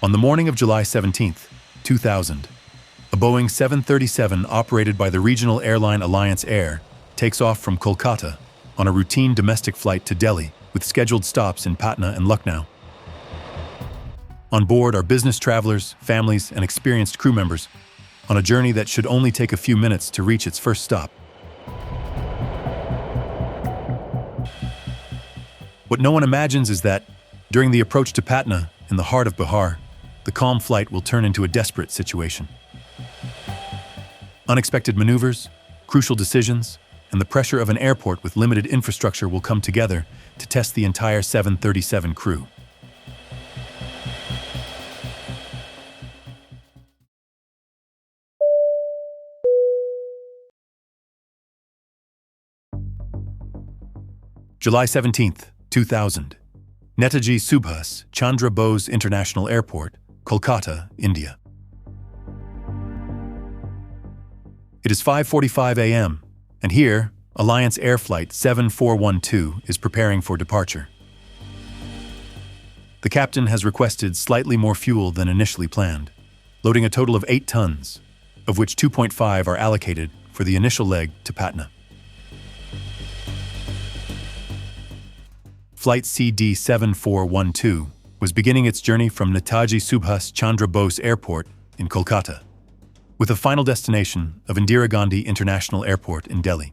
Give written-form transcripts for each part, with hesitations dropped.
On the morning of July 17, 2000, a Boeing 737 operated by the regional airline Alliance Air takes off from Kolkata on a routine domestic flight to Delhi with scheduled stops in Patna and Lucknow. On board are business travelers, families, and experienced crew members on a journey that should only take a few minutes to reach its first stop. What no one imagines is that, during the approach to Patna, in the heart of Bihar, the calm flight will turn into a desperate situation. Unexpected maneuvers, crucial decisions, and the pressure of an airport with limited infrastructure will come together to test the entire 737 crew. July 17, 2000. Netaji Subhas Chandra Bose International Airport, Kolkata, India. It is 5:45 a.m., and here, Alliance Air Flight 7412 is preparing for departure. The captain has requested slightly more fuel than initially planned, loading a total of 8 tons, of which 2.5 are allocated for the initial leg to Patna. Flight CD7412 was beginning its journey from Netaji Subhas Chandra Bose Airport in Kolkata, with a final destination of Indira Gandhi International Airport in Delhi.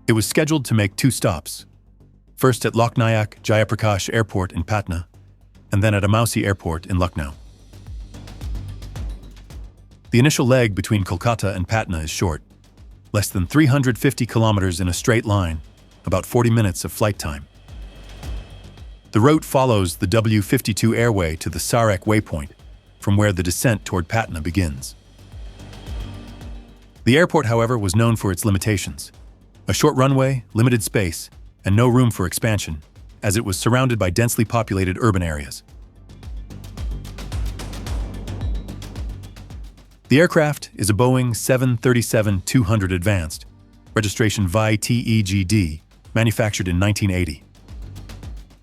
It was scheduled to make 2 stops, first at Loknayak Jayaprakash Airport in Patna, and then at Amausi Airport in Lucknow. The initial leg between Kolkata and Patna is short, less than 350 kilometers in a straight line, about 40 minutes of flight time. The route follows the W52 airway to the Sarek waypoint, from where the descent toward Patna begins. The airport, however, was known for its limitations: a short runway, limited space, and no room for expansion, as it was surrounded by densely populated urban areas. The aircraft is a Boeing 737-200 Advanced, registration VT-EGD, manufactured in 1980.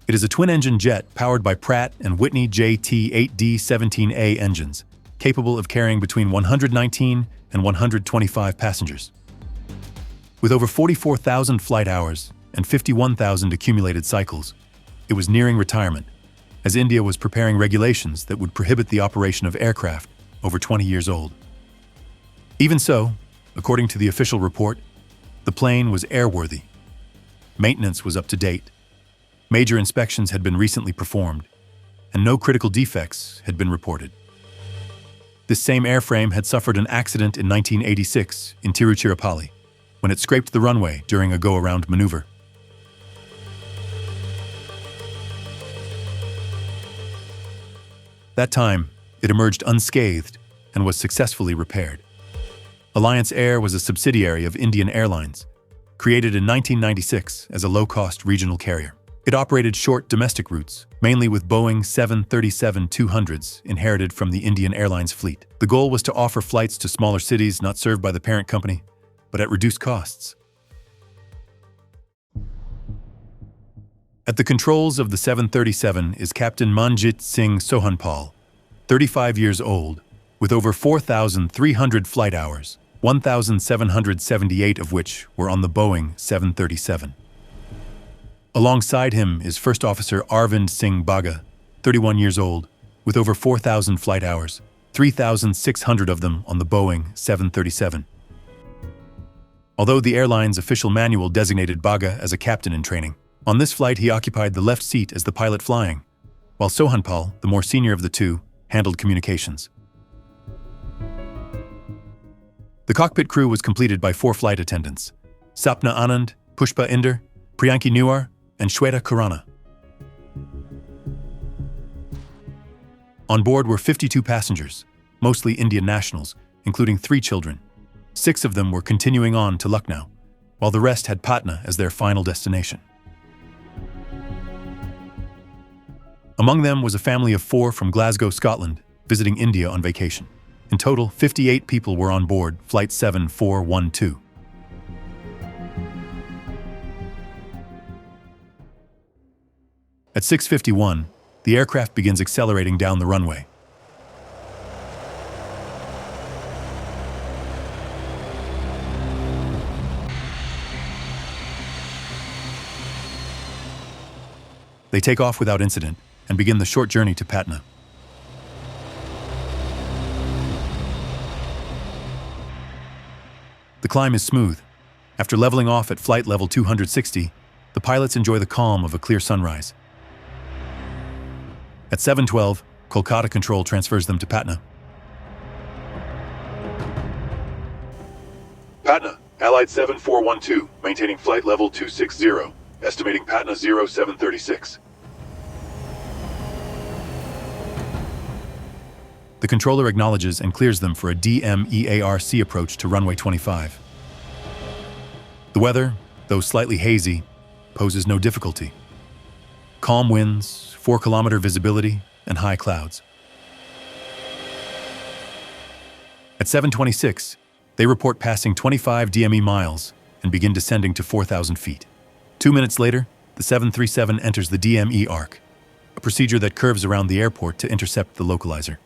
It is a twin-engine jet powered by Pratt & Whitney JT8D-17A engines, capable of carrying between 119 and 125 passengers. With over 44,000 flight hours and 51,000 accumulated cycles, it was nearing retirement, as India was preparing regulations that would prohibit the operation of aircraft over 20 years old. Even so, according to the official report, the plane was airworthy. Maintenance was up to date. Major inspections had been recently performed, and no critical defects had been reported. This same airframe had suffered an accident in 1986 in Tiruchirappalli, when it scraped the runway during a go-around maneuver. That time, it emerged unscathed and was successfully repaired. Alliance Air was a subsidiary of Indian Airlines, created in 1996 as a low-cost regional carrier. It operated short domestic routes, mainly with Boeing 737-200s inherited from the Indian Airlines fleet. The goal was to offer flights to smaller cities not served by the parent company, but at reduced costs. At the controls of the 737 is Captain Manjit Singh Sohanpal, 35 years old, with over 4,300 flight hours, 1,778 of which were on the Boeing 737. Alongside him is First Officer Arvind Singh Bagha, 31 years old, with over 4,000 flight hours, 3,600 of them on the Boeing 737. Although the airline's official manual designated Bagha as a captain in training, on this flight he occupied the left seat as the pilot flying, while Sohanpal, the more senior of the two, handled communications. The cockpit crew was completed by 4 flight attendants: Sapna Anand, Pushpa Inder, Priyanki Newar, and Shweta Khurana. On board were 52 passengers, mostly Indian nationals, including 3 children. 6 of them were continuing on to Lucknow, while the rest had Patna as their final destination. Among them was a family of 4 from Glasgow, Scotland, visiting India on vacation. In total, 58 people were on board Flight 7412. At 6:51, the aircraft begins accelerating down the runway, They take off without incident and begin the short journey to Patna. The climb is smooth. After leveling off at flight level 260, the pilots enjoy the calm of a clear sunrise. At 7:12, Kolkata control transfers them to Patna. Patna, Allied 7412, maintaining flight level 260, estimating Patna 0736. The controller acknowledges and clears them for a DMEARC approach to runway 25. The weather, though slightly hazy, poses no difficulty. Calm winds, 4-kilometer visibility, and high clouds. At 7:26, they report passing 25 DME miles and begin descending to 4,000 feet. 2 minutes later, the 737 enters the DME arc, a procedure that curves around the airport to intercept the localizer.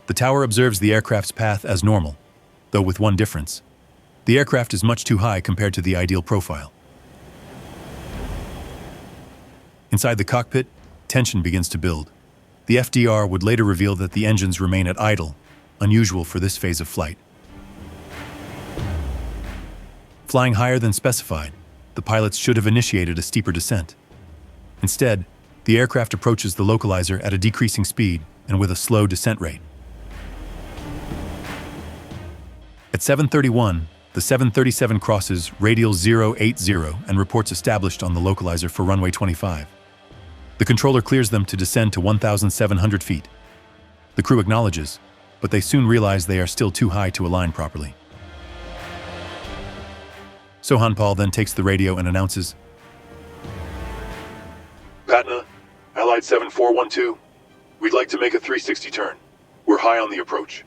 The tower observes the aircraft's path as normal, though with one difference. The aircraft is much too high compared to the ideal profile. Inside the cockpit, tension begins to build. The FDR would later reveal that the engines remain at idle, unusual for this phase of flight. Flying higher than specified, the pilots should have initiated a steeper descent. Instead, the aircraft approaches the localizer at a decreasing speed and with a slow descent rate. At 7:31, the 737 crosses radial 080 and reports established on the localizer for runway 25. The controller clears them to descend to 1,700 feet. The crew acknowledges, but they soon realize they are still too high to align properly. Sohanpal then takes the radio and announces, "Patna, Allied 7412, we'd like to make a 360 turn. We're high on the approach."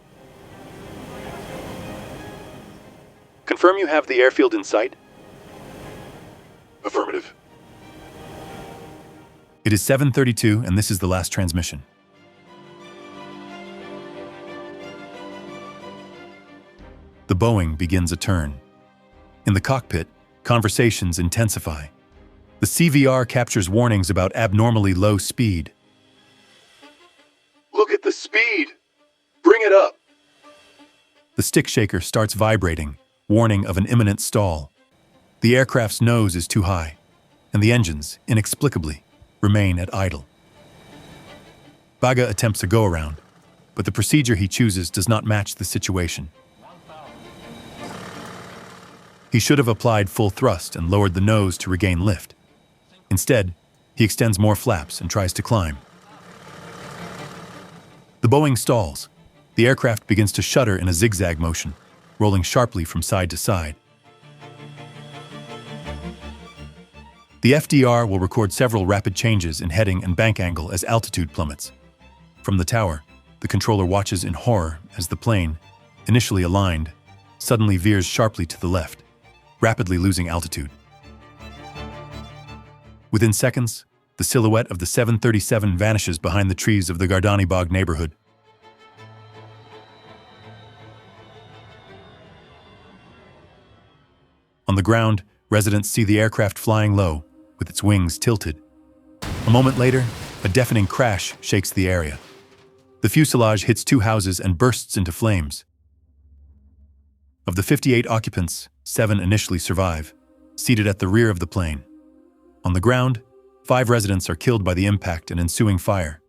"Confirm you have the airfield in sight?" "Affirmative." It is 7:32 and this is the last transmission. The Boeing begins a turn. In the cockpit, conversations intensify. The CVR captures warnings about abnormally low speed. "Look at the speed! Bring it up!" The stick shaker starts vibrating, warning of an imminent stall. The aircraft's nose is too high, and the engines, inexplicably, remain at idle. Bagh attempts a go-around, but the procedure he chooses does not match the situation. He should have applied full thrust and lowered the nose to regain lift. Instead, he extends more flaps and tries to climb. The Boeing stalls. The aircraft begins to shudder in a zigzag motion, rolling sharply from side to side. The FDR will record several rapid changes in heading and bank angle as altitude plummets. From the tower, the controller watches in horror as the plane, initially aligned, suddenly veers sharply to the left, rapidly losing altitude. Within seconds, the silhouette of the 737 vanishes behind the trees of the Gardani Bagh neighborhood. On the ground, residents see the aircraft flying low, with its wings tilted. A moment later, a deafening crash shakes the area. The fuselage hits 2 houses and bursts into flames. Of the 58 occupants, 7 initially survive, seated at the rear of the plane. On the ground, 5 residents are killed by the impact and ensuing fire.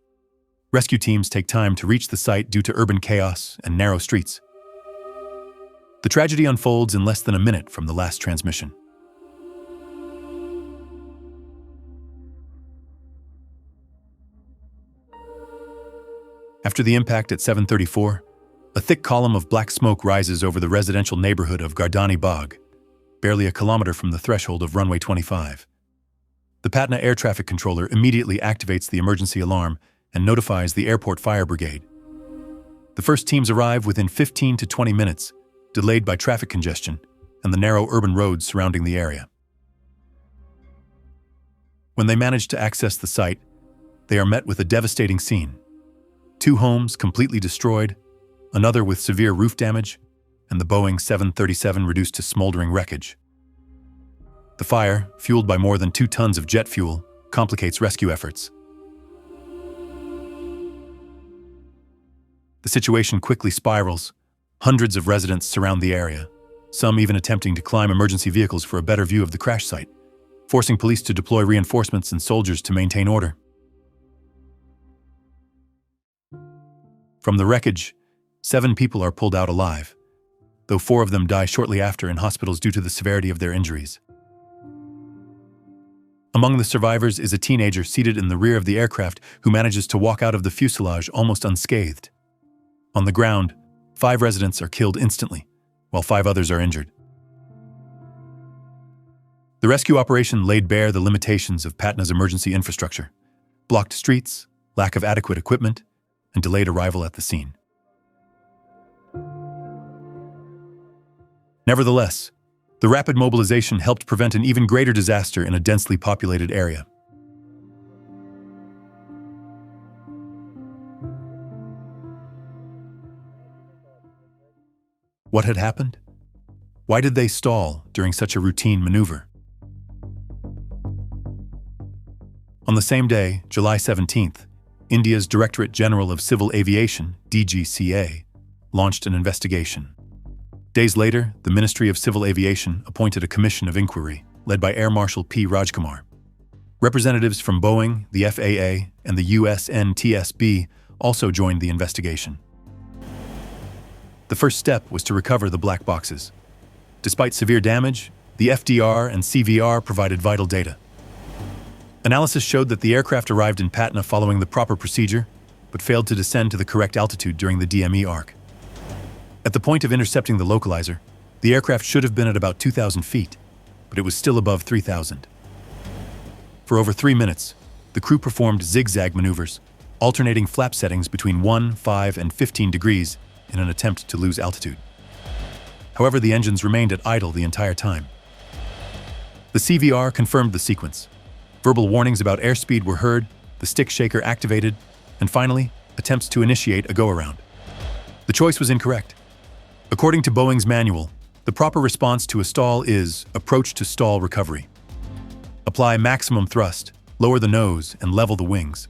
Rescue teams take time to reach the site due to urban chaos and narrow streets. The tragedy unfolds in less than a minute from the last transmission. After the impact at 7:34, a thick column of black smoke rises over the residential neighborhood of Gardani Bagh, barely a kilometer from the threshold of runway 25. The Patna air traffic controller immediately activates the emergency alarm and notifies the airport fire brigade. The first teams arrive within 15 to 20 minutes, delayed by traffic congestion and the narrow urban roads surrounding the area. When they manage to access the site, they are met with a devastating scene. 2 homes completely destroyed, another with severe roof damage, and the Boeing 737 reduced to smoldering wreckage. The fire, fueled by more than 2 tons of jet fuel, complicates rescue efforts. The situation quickly spirals. Hundreds of residents surround the area, some even attempting to climb emergency vehicles for a better view of the crash site, forcing police to deploy reinforcements and soldiers to maintain order. From the wreckage, 7 people are pulled out alive, though 4 of them die shortly after in hospitals due to the severity of their injuries. Among the survivors is a teenager seated in the rear of the aircraft who manages to walk out of the fuselage almost unscathed. On the ground, 5 residents are killed instantly, while 5 others are injured. The rescue operation laid bare the limitations of Patna's emergency infrastructure: blocked streets, lack of adequate equipment, and delayed arrival at the scene. Nevertheless, the rapid mobilization helped prevent an even greater disaster in a densely populated area. What had happened? Why did they stall during such a routine maneuver? On the same day, July 17th, India's Directorate General of Civil Aviation, DGCA, launched an investigation. Days later, the Ministry of Civil Aviation appointed a commission of inquiry, led by Air Marshal P. Rajkumar. Representatives from Boeing, the FAA, and the USNTSB also joined the investigation. The first step was to recover the black boxes. Despite severe damage, the FDR and CVR provided vital data. Analysis showed that the aircraft arrived in Patna following the proper procedure, but failed to descend to the correct altitude during the DME arc. At the point of intercepting the localizer, the aircraft should have been at about 2,000 feet, but it was still above 3,000. For over 3 minutes, the crew performed zigzag maneuvers, alternating flap settings between 1, 5, and 15 degrees in an attempt to lose altitude. However, the engines remained at idle the entire time. The CVR confirmed the sequence. Verbal warnings about airspeed were heard, the stick shaker activated, and finally, attempts to initiate a go-around. The choice was incorrect. According to Boeing's manual, the proper response to a stall is approach to stall recovery. Apply maximum thrust, lower the nose, and level the wings.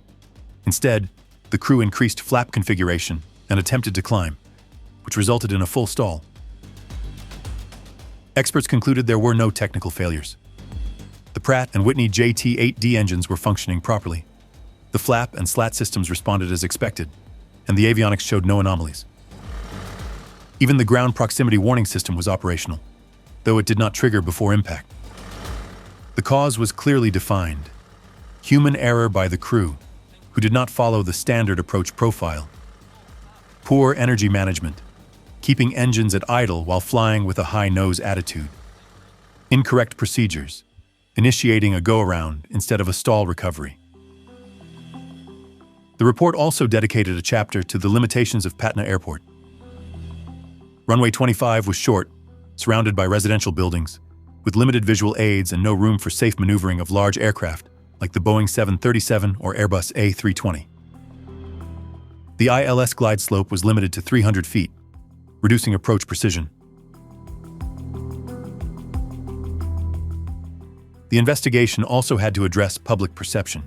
Instead, the crew increased flap configuration and attempted to climb, which resulted in a full stall. Experts concluded there were no technical failures. The Pratt & Whitney JT-8D engines were functioning properly. The flap and slat systems responded as expected, and the avionics showed no anomalies. Even the ground proximity warning system was operational, though it did not trigger before impact. The cause was clearly defined: human error by the crew, who did not follow the standard approach profile. Poor energy management, keeping engines at idle while flying with a high nose attitude. Incorrect procedures, initiating a go-around instead of a stall recovery. The report also dedicated a chapter to the limitations of Patna Airport. Runway 25 was short, surrounded by residential buildings, with limited visual aids and no room for safe maneuvering of large aircraft like the Boeing 737 or Airbus A320. The ILS glide slope was limited to 300 feet, reducing approach precision. The investigation also had to address public perception.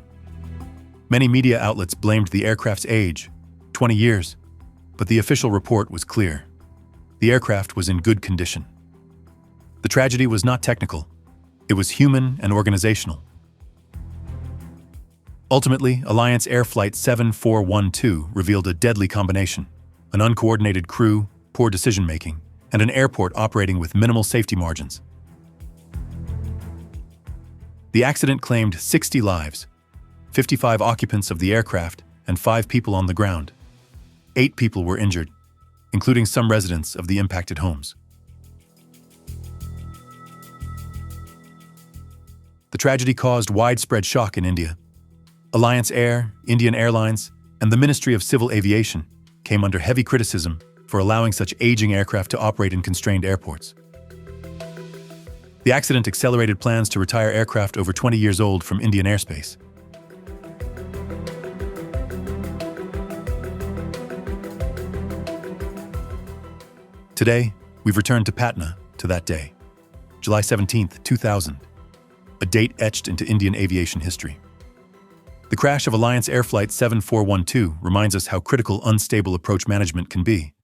Many media outlets blamed the aircraft's age, 20 years, but the official report was clear. The aircraft was in good condition. The tragedy was not technical. It was human and organizational. Ultimately, Alliance Air Flight 7412 revealed a deadly combination: an uncoordinated crew, poor decision-making, and an airport operating with minimal safety margins. The accident claimed 60 lives, 55 occupants of the aircraft, and 5 people on the ground. 8 people were injured, including some residents of the impacted homes. The tragedy caused widespread shock in India. Alliance Air, Indian Airlines, and the Ministry of Civil Aviation came under heavy criticism for allowing such aging aircraft to operate in constrained airports. The accident accelerated plans to retire aircraft over 20 years old from Indian airspace. Today, we've returned to Patna, to that day, July 17, 2000, a date etched into Indian aviation history. The crash of Alliance Air Flight 7412 reminds us how critical unstable approach management can be.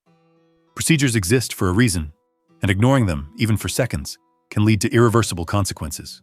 Procedures exist for a reason, and ignoring them, even for seconds, can lead to irreversible consequences.